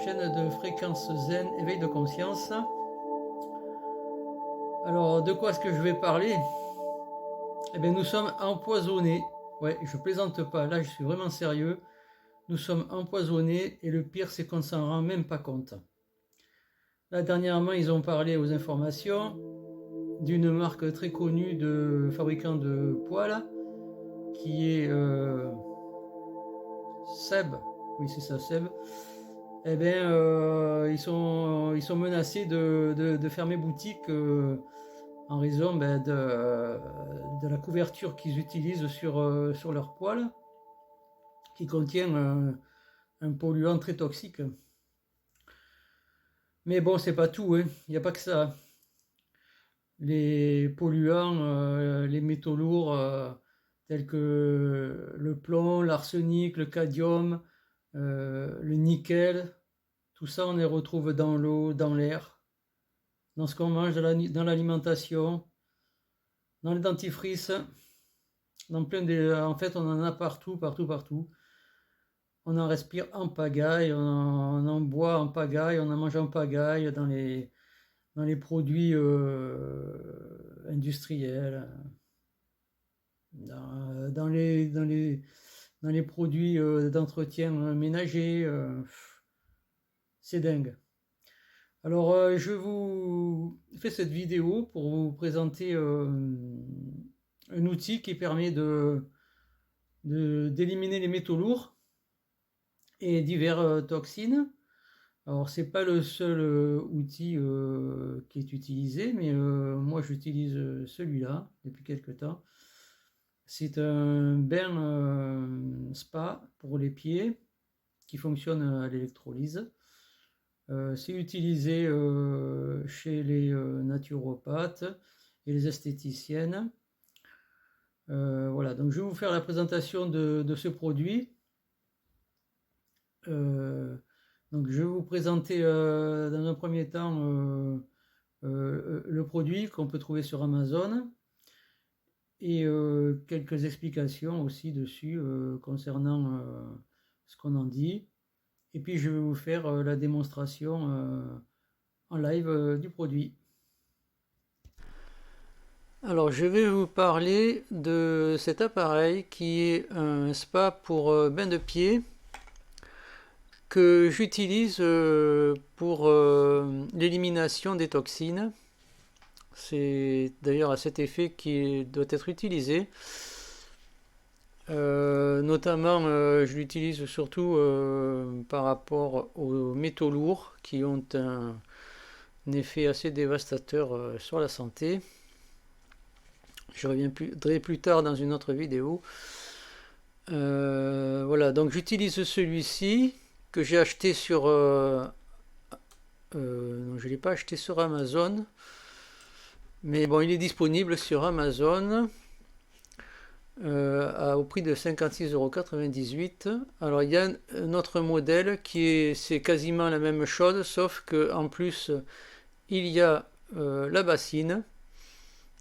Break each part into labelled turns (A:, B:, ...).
A: chaîne de fréquence zen, éveil de conscience. Alors, de quoi est-ce que je vais parler? Eh bien, nous sommes empoisonnés. Ouais, je plaisante pas, là je suis vraiment sérieux. Nous sommes empoisonnés et le pire c'est qu'on ne s'en rend même pas compte. Là, dernièrement, ils ont parlé aux informations d'une marque très connue de fabricant de poêles qui est Seb. Oui, c'est ça, Seb. Eh bien, ils sont menacés de fermer boutique en raison de la couverture qu'ils utilisent sur leur poêle, qui contient un polluant très toxique. Mais bon, c'est pas tout, hein. Il n'y a pas que ça. Les polluants, les métaux lourds, tels que le plomb, l'arsenic, le cadmium, le nickel, tout ça, on les retrouve dans l'eau, dans l'air, dans ce qu'on mange, dans l'alimentation, dans les dentifrices, en fait, on en a partout, partout, partout. On en respire en pagaille, on en boit en pagaille, on en mange en pagaille dans les produits industriels, dans les produits d'entretien ménager. C'est dingue. Alors, je vous fais cette vidéo pour vous présenter un outil qui permet d'éliminer les métaux lourds et diverses toxines. Alors, c'est pas le seul outil qui est utilisé, mais moi j'utilise celui-là depuis quelques temps. C'est un bain spa pour les pieds qui fonctionne à l'électrolyse. C'est utilisé chez les naturopathes et les esthéticiennes. Voilà, donc je vais vous faire la présentation de ce produit. Donc je vais vous présenter dans un premier temps le produit qu'on peut trouver sur Amazon et quelques explications aussi dessus concernant ce qu'on en dit. Et puis je vais vous faire la démonstration en live du produit. Alors je vais vous parler de cet appareil qui est un spa pour bain de pied que j'utilise pour l'élimination des toxines. C'est d'ailleurs à cet effet qu'il doit être utilisé. Notamment, je l'utilise surtout par rapport aux métaux lourds qui ont un effet assez dévastateur sur la santé. Je reviendrai plus tard dans une autre vidéo. Voilà, donc j'utilise celui-ci que j'ai acheté sur... non, je ne l'ai pas acheté sur Amazon. Mais bon, il est disponible sur Amazon. Au prix de 56,98 €. Alors il y a un autre modèle c'est quasiment la même chose, sauf que en plus il y a la bassine,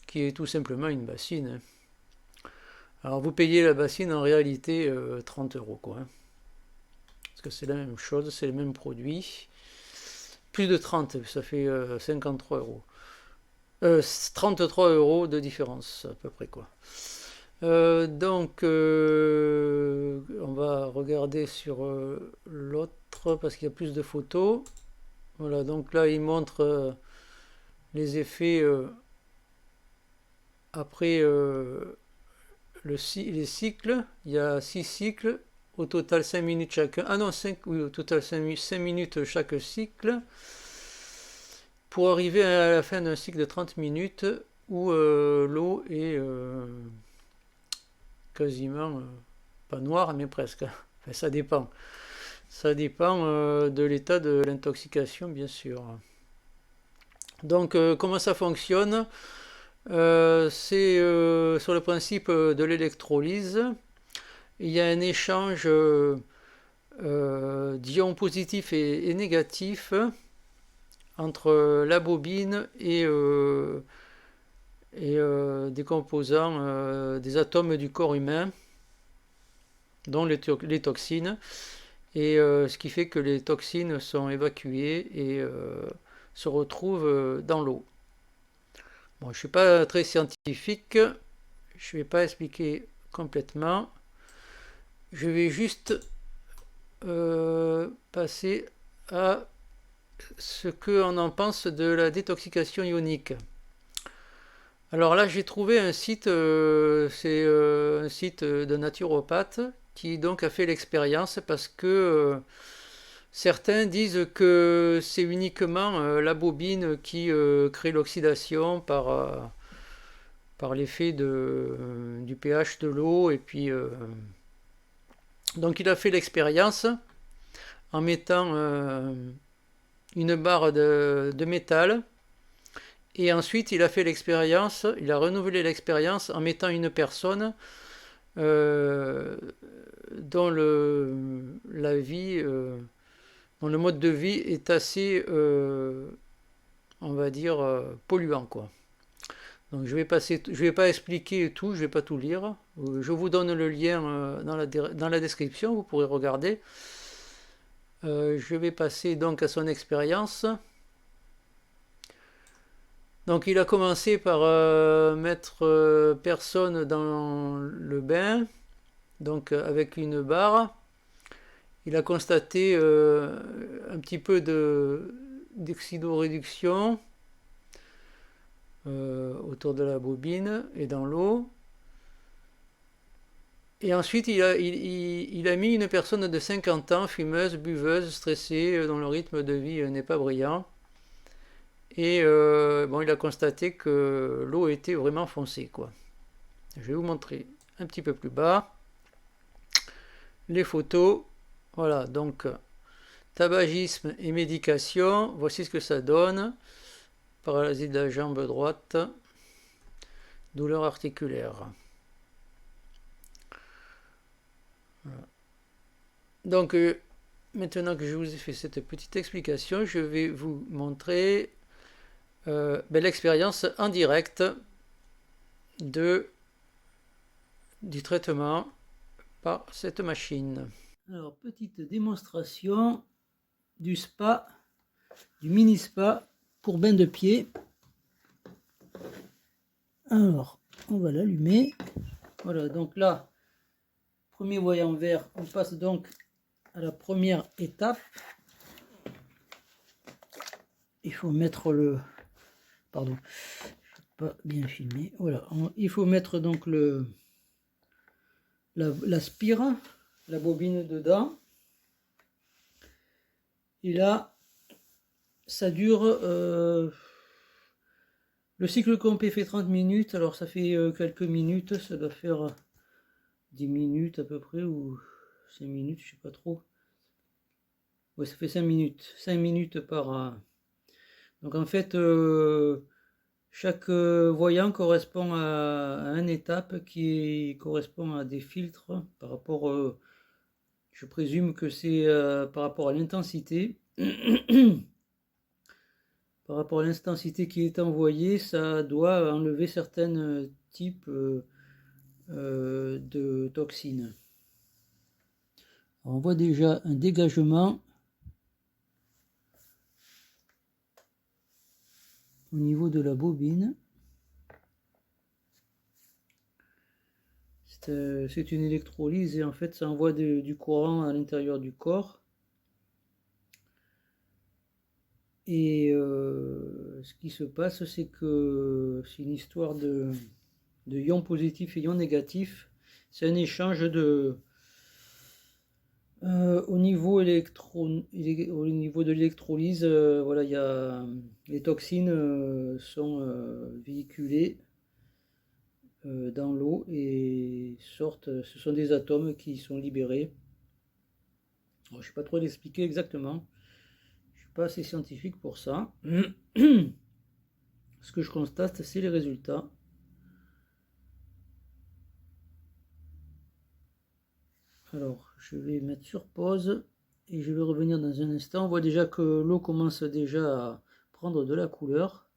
A: qui est tout simplement une bassine. Alors vous payez la bassine en réalité 30 € quoi, hein, parce que c'est la même chose, c'est le même produit. Plus de 30, ça fait 53 €. 33 € de différence à peu près quoi. Donc, on va regarder sur l'autre parce qu'il y a plus de photos. Voilà, donc là, il montre les effets après les cycles. Il y a 6 cycles, au total 5 minutes chacun. Ah non, 5, oui, au total 5 minutes chaque cycle. Pour arriver à la fin d'un cycle de 30 minutes où l'eau est... quasiment pas noir mais presque, enfin, ça dépend de l'état de l'intoxication bien sûr. Donc comment ça fonctionne? C'est sur le principe de l'électrolyse. Il y a un échange d'ions positifs et négatifs entre la bobine et des composants des atomes du corps humain, dont les toxines, et ce qui fait que les toxines sont évacuées et se retrouvent dans l'eau. Bon, je ne suis pas très scientifique, je ne vais pas expliquer complètement. Je vais juste passer à ce qu'on en pense de la détoxication ionique. Alors là, j'ai trouvé un site, c'est un site de naturopathe qui donc a fait l'expérience parce que certains disent que c'est uniquement la bobine qui crée l'oxydation par l'effet du pH de l'eau. Et puis, donc il a fait l'expérience en mettant une barre de métal. Et ensuite, il a fait l'expérience, il a renouvelé l'expérience en mettant une personne euh, dont la vie, dont le mode de vie est assez, on va dire, polluant, quoi. Donc je vais pas expliquer tout, je vais pas tout lire. Je vous donne le lien dans la description, vous pourrez regarder. Je vais passer donc à son expérience. Donc il a commencé par mettre personne dans le bain, donc avec une barre. Il a constaté un petit peu d'oxydoréduction autour de la bobine et dans l'eau. Et ensuite, il a mis une personne de 50 ans, fumeuse, buveuse, stressée, dont le rythme de vie n'est pas brillant. Et bon, il a constaté que l'eau était vraiment foncée, quoi. Je vais vous montrer un petit peu plus bas les photos. Voilà, donc tabagisme et médication. Voici ce que ça donne. Paralysie de la jambe droite, douleur articulaire. Voilà. Donc, maintenant que je vous ai fait cette petite explication, je vais vous montrer l'expérience en direct du traitement par cette machine. Alors, petite démonstration du spa, du mini spa pour bain de pied. Alors, on va l'allumer. Voilà, donc là, premier voyant vert, on passe donc à la première étape. Il faut mettre le... Pardon, je n'ai pas bien filmé. Voilà, il faut mettre donc la spire, la bobine dedans. Et là, ça dure... le cycle complet fait 30 minutes, alors ça fait quelques minutes, ça doit faire 10 minutes à peu près, ou 5 minutes, je sais pas trop. Ouais, ça fait 5 minutes. 5 minutes par... Donc en fait, chaque voyant correspond à une étape qui correspond à des filtres par rapport... je présume que c'est par rapport à l'intensité. Par rapport à l'intensité qui est envoyée, ça doit enlever certains types de toxines. Alors on voit déjà un dégagement au niveau de la bobine. C'est une électrolyse et en fait ça envoie du courant à l'intérieur du corps. Et ce qui se passe, c'est que c'est une histoire de ions positifs et ions négatifs. C'est un échange au niveau de l'électrolyse. Voilà, les toxines sont véhiculées dans l'eau et sortent. Ce sont des atomes qui sont libérés. Alors, je ne sais pas trop l'expliquer exactement. Je ne suis pas assez scientifique pour ça. Ce que je constate, c'est les résultats. Alors, je vais mettre sur pause et je vais revenir dans un instant. On voit déjà que l'eau commence déjà à prendre de la couleur.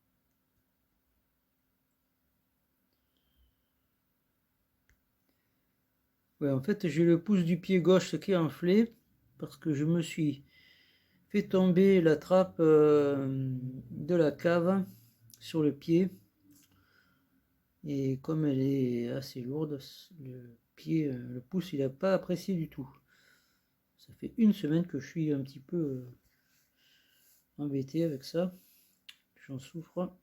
A: Ouais, en fait, j'ai le pouce du pied gauche qui est enflé. parce que je me suis fait tomber la trappe de la cave sur le pied. Et comme elle est assez lourde, le pied, le pouce, il n'a pas apprécié du tout. Ça fait une semaine que je suis un petit peu embêté avec ça. J'en souffre.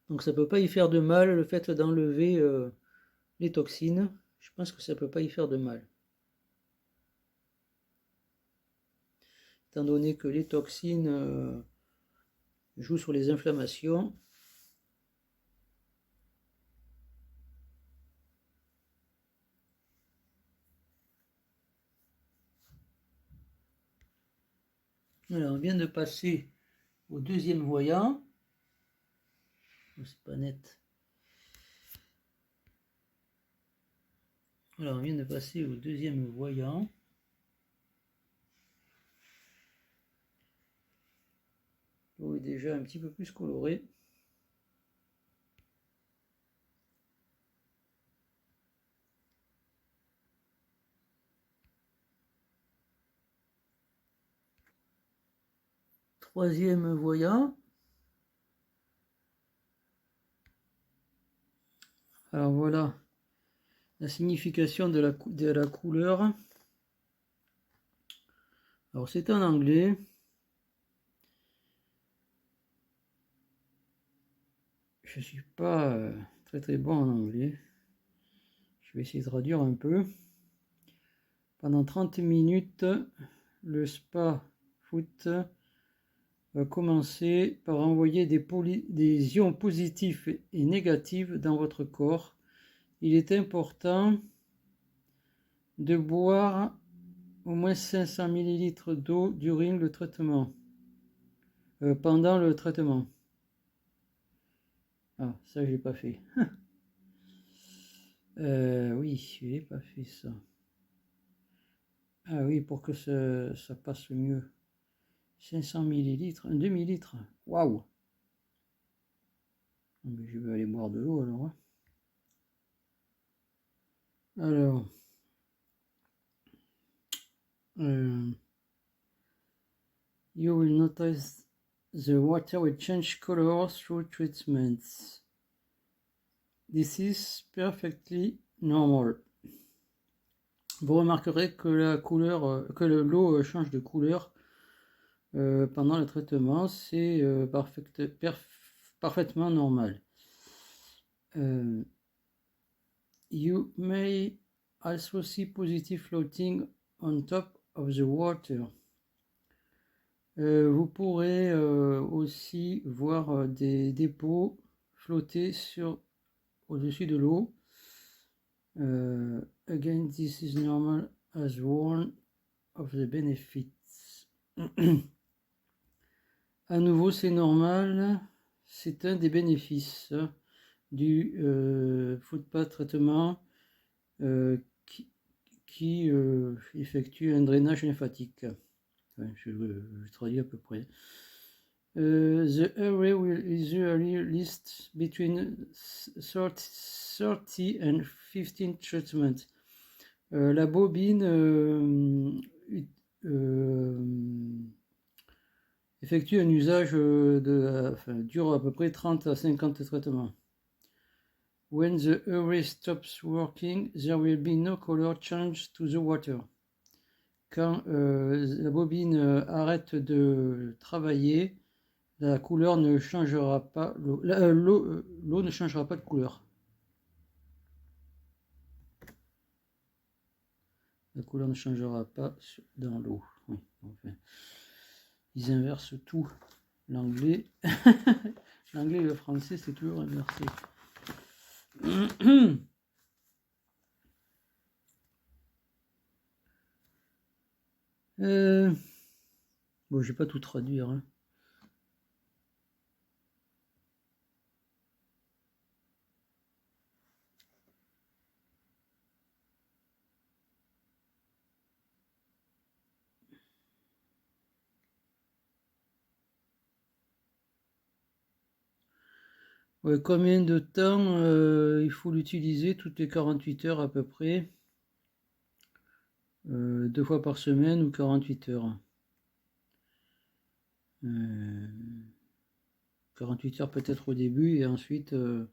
A: Donc ça peut pas y faire de mal le fait d'enlever les toxines. Je pense que ça peut pas y faire de mal. Étant donné que les toxines jouent sur les inflammations. Voilà, on vient de passer au deuxième voyant. C'est pas net. Voilà, on vient de passer au deuxième voyant. L'eau est déjà un petit peu plus colorée. Troisième voyant. Alors voilà la signification de la couleur. Alors c'est en anglais. Je ne suis pas très bon en anglais. Je vais essayer de traduire un peu. Pendant 30 minutes, le spa foot va commencer par envoyer des ions positifs et négatifs dans votre corps. Il est important de boire au moins 500 ml d'eau durant le traitement. Pendant le traitement. Ah, ça je l'ai pas fait. Oui, je n'ai pas fait ça. Ah oui, pour que ça passe mieux. 500 millilitres, un demi-litre. Waouh! Je vais aller boire de l'eau alors. Alors, you will notice the water will change color through treatments. This is perfectly normal. Vous remarquerez que l'eau change de couleur pendant le traitement, c'est parfaitement normal. You may also see positive floating on top of the water. Vous pourrez aussi voir des dépôts flotter au-dessus de l'eau. Again, this is normal as one of the benefits. À nouveau, c'est normal. C'est un des bénéfices du footpath traitement qui effectue un drainage lymphatique. Enfin, je traduis à peu près. The area will usually last between 30 and 15 treatments. La bobine effectue un usage dure à peu près 30 à 50 traitements. When the array stops working, there will be no color change to the water. Quand la bobine arrête de travailler, la couleur ne changera pas, l'eau ne changera pas de couleur. La couleur ne changera pas dans l'eau. Oui, enfin, ils inversent tout. L'anglais, l'anglais et le français, c'est toujours inversé. Bon, je vais pas tout traduire. Hein. Ouais, combien de temps il faut l'utiliser? Toutes les 48 heures à peu près. 2 fois par semaine ou 48 heures. 48 heures peut-être au début et ensuite 2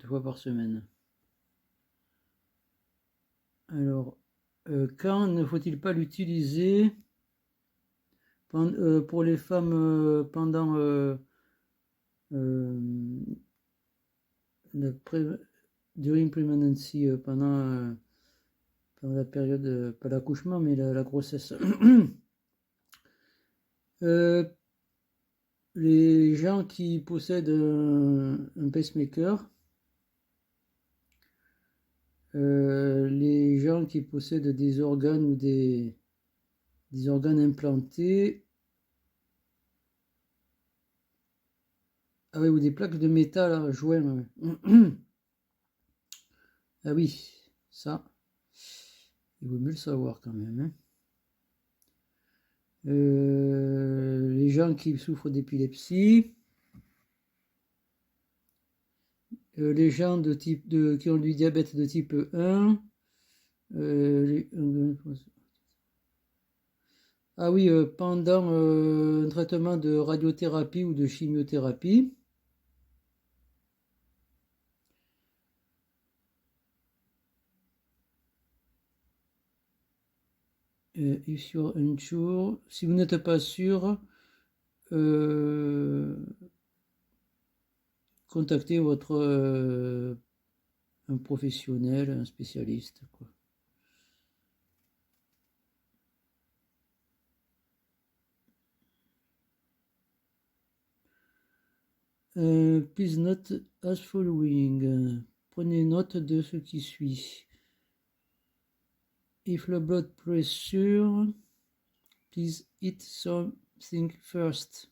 A: fois par semaine. Alors, quand ne faut-il pas l'utiliser pour les femmes pendant during pregnancy, pendant la période, pas l'accouchement, mais la grossesse. Les gens qui possèdent un pacemaker, les gens qui possèdent des organes ou des organes implantés, ah oui, ou des plaques de métal à joint. Ah oui, ça, il vaut mieux le savoir quand même. Hein. Les gens qui souffrent d'épilepsie, les gens qui ont du diabète de type 1, ah oui, pendant un traitement de radiothérapie ou de chimiothérapie. If you're unsure, si vous n'êtes pas sûr, contactez un professionnel, un spécialiste, quoi. Please note as following. Prenez note de ce qui suit. If the blood pressure, please eat something first.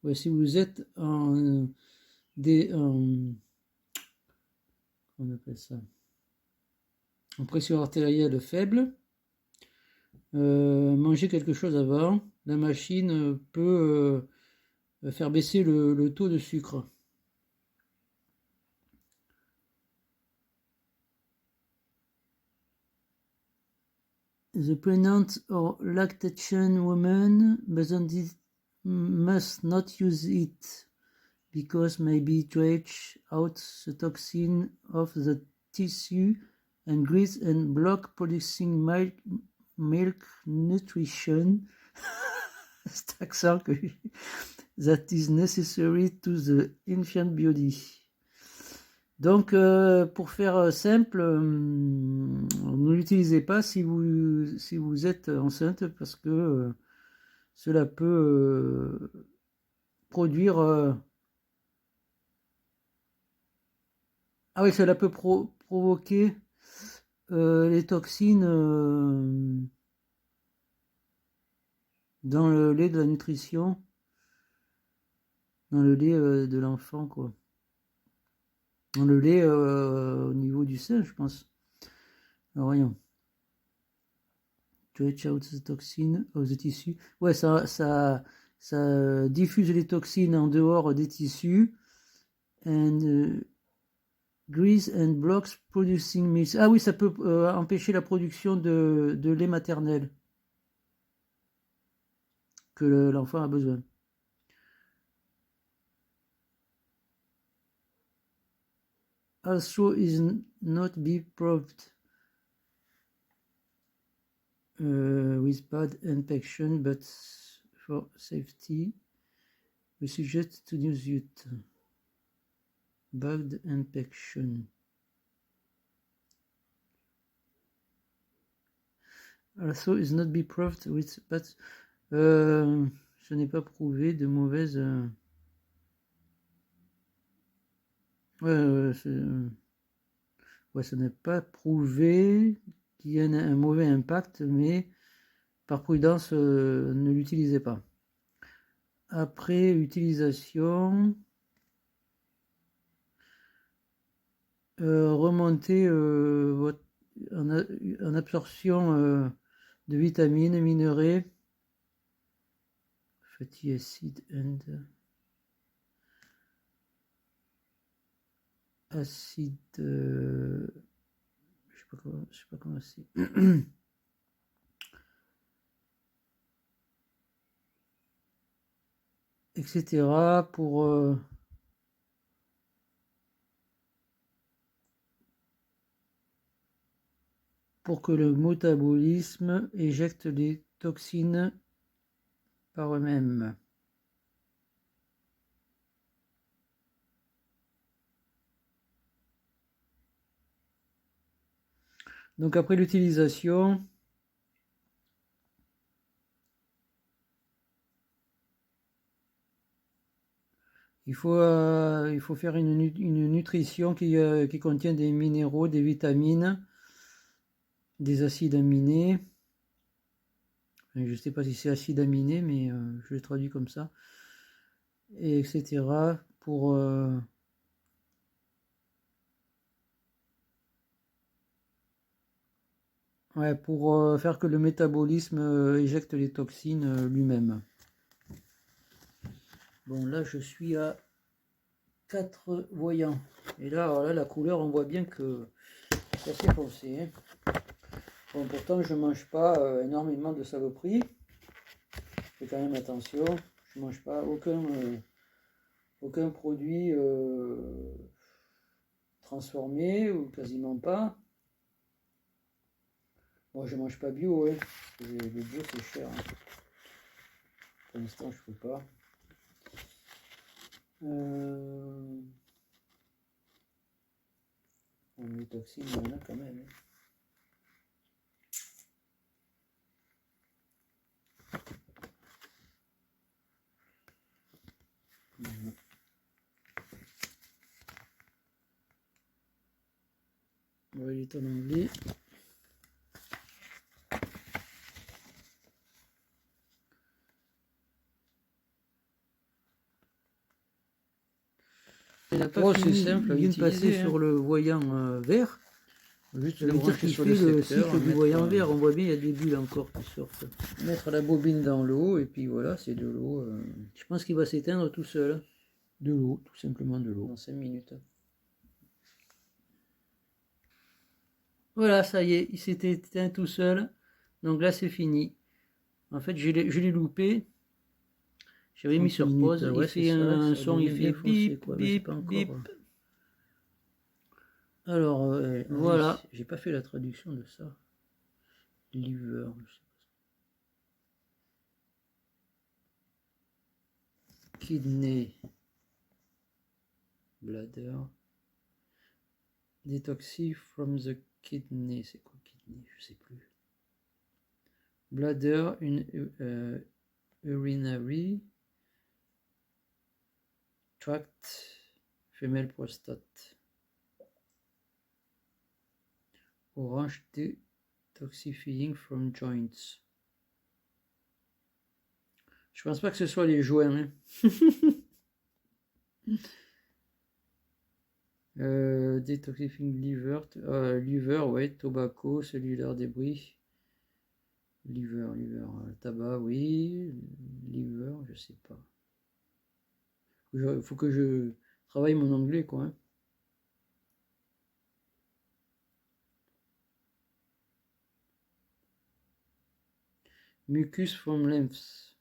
A: Ouais, si vous êtes on appelle ça, en pression artérielle faible, mangez quelque chose avant. La machine peut faire baisser le taux de sucre. The pregnant or lactation woman must not use it because maybe dredge out the toxin of the tissue and grease and block producing milk nutrition that is necessary to the infant body. Donc, pour faire simple, ne l'utilisez pas si vous êtes enceinte parce que cela peut produire... ah oui, cela peut provoquer les toxines dans le lait de la nutrition, dans le lait de l'enfant, quoi. Dans le lait au niveau du sein, je pense. Alors, voyons. Stretch out the toxin of the tissue. Ouais, ça diffuse les toxines en dehors des tissus. And grease and blocks producing milk. Ah oui, ça peut empêcher la production de lait maternel que l'enfant a besoin. Also is not be proved with bad infection, but for safety, we suggest to use it. Bad infection. Also is not be proved with bad. Ce n'est pas prouvé de mauvaise. Ouais, ce n'est pas prouvé qu'il y ait un mauvais impact, mais par prudence, ne l'utilisez pas. Après utilisation, remontez en absorption de vitamines, minerais, fatty acid and acide, je sais pas comment c'est. etc. Pour que le métabolisme éjecte les toxines par eux-mêmes. Donc après l'utilisation, il faut faire une nutrition qui contient des minéraux, des vitamines, des acides aminés. Je ne sais pas si c'est acide aminé, mais je le traduis comme ça. Et etc. Pour faire que le métabolisme éjecte les toxines lui-même. Bon, là, je suis à 4 voyants. Et là, alors là, la couleur, on voit bien que c'est assez foncé. Hein. Bon, pourtant, je ne mange pas énormément de saloperies. Je fais quand même attention. Je ne mange pas aucun produit transformé, ou quasiment pas. Moi, je mange pas bio, hein, parce que le bio, c'est cher. Hein. Pour l'instant, je peux pas. Les toxines, il y en a quand même. Hein. Ouais, il est en anglais. C'est simple, il vient de passer sur le voyant vert. Juste le brancher sur le cycle du voyant vert. On voit bien, il y a des bulles encore qui sortent. Mettre la bobine dans l'eau, et puis voilà, c'est de l'eau. Je pense qu'il va s'éteindre tout seul. De l'eau, tout simplement de l'eau. Dans 5 minutes. Voilà, ça y est, il s'est éteint tout seul. Donc là, c'est fini. En fait, je l'ai loupé. J'avais mis sur pause. Ouais, il fait un son, il fait bip, bip, bip. Alors, voilà. J'ai pas fait la traduction de ça. Liver, je sais pas. Kidney. Bladder. Detoxify from the kidney. C'est quoi kidney? Je sais plus. Bladder, urinary tract, femelle prostate. Orange, detoxifying from joints. Je pense pas que ce soit les joints. Hein. Detoxifying liver, liver, ouais, tobacco, cellulaire débris. Liver, tabac, oui. Liver, je sais pas. Il faut que je travaille mon anglais, quoi. Hein. Mucus from lymphs.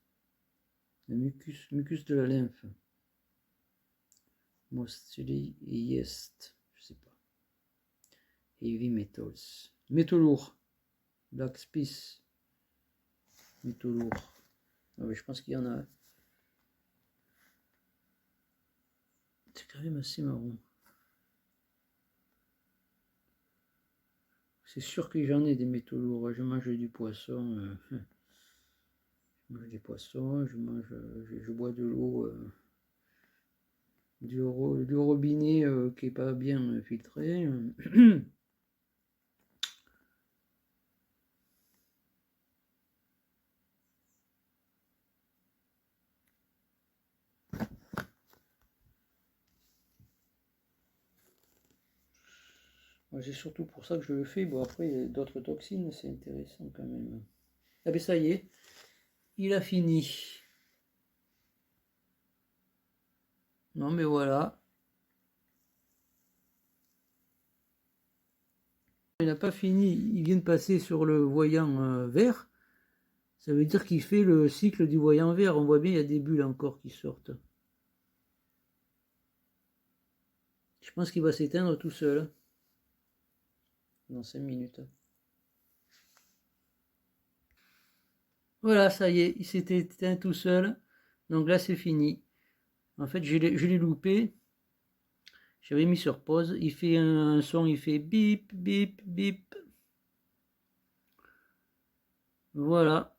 A: Le mucus de la lymphe. Mostly yeast, je sais pas. Heavy metals. Métaux lourds. Black spice. Métaux lourds. Ah oui, je pense qu'il y en a. C'est quand même assez marrant. C'est sûr que j'en ai des métaux lourds. Je mange du poisson. Je mange des poissons. Je bois de l'eau. Du robinet qui est pas bien filtré. C'est surtout pour ça que je le fais. Bon, après, il y a d'autres toxines, c'est intéressant quand même. Ah ben ça y est, il a fini. Non mais voilà. Il n'a pas fini, il vient de passer sur le voyant vert. Ça veut dire qu'il fait le cycle du voyant vert. On voit bien, il y a des bulles encore qui sortent. Je pense qu'il va s'éteindre tout seul. Dans 5 minutes. Voilà, ça y est, il s'est éteint tout seul. Donc là, c'est fini. En fait, je l'ai loupé. J'avais mis sur pause. Il fait un son, il fait bip, bip, bip. Voilà.